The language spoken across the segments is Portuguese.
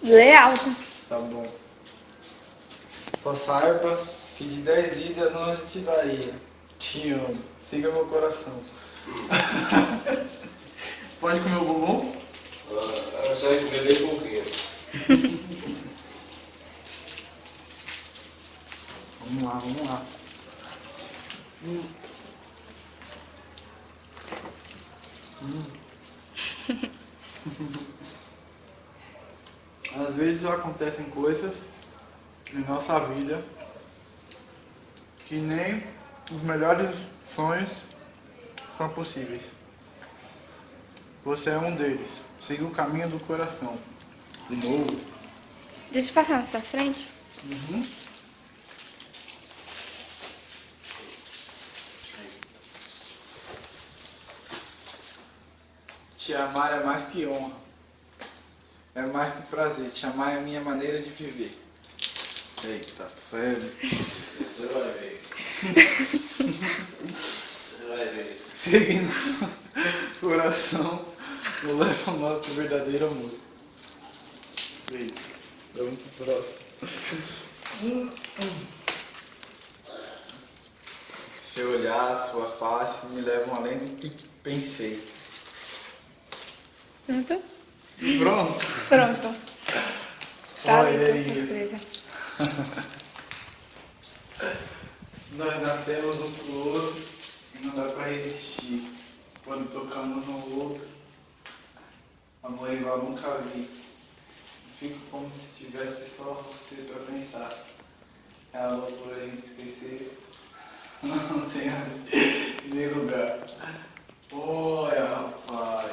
Lê alto. Tá bom. Só saiba que de 10 vidas 11 te daria. Te amo. Siga meu coração. Pode comer o bumbum? Já vai comer bem pouquinho. Vamos lá, vamos lá. Às vezes acontecem coisas em nossa vida que nem os melhores sonhos são possíveis. Você é um deles. Siga o caminho do coração. De novo. Deixa eu passar na sua frente. Te amar é mais que honra. É mais que prazer. Te amar é a minha maneira de viver. Eita, febre. Você vai ver. Você vai ver. Seguindo o coração, eu levo o nosso verdadeiro amor. Eita, vamos pro próximo. Seu olhar, sua face me levam além do que pensei. Pronto? Pronto. Pronto. Tá Olha ali, aí. surpresa. Nós nascemos um pro outro e não dá pra resistir. Quando tocamos no outro, amor igual nunca vi. Fico como se tivesse só você pra pensar. É a loucura a gente esquecer. Não tem nem lugar. Olha, rapaz.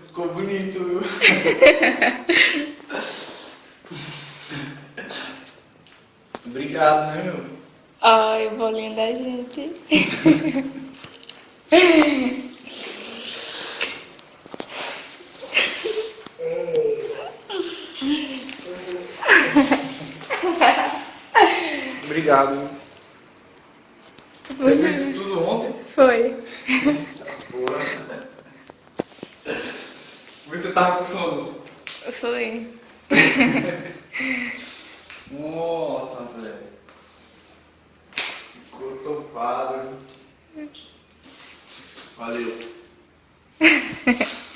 Ficou bonito, viu? Obrigado, né, meu? Ai, o bolinho da gente. Obrigado, viu? Você fez isso tudo ontem? Foi. Porra. Você tava com sono? Foi. Nossa.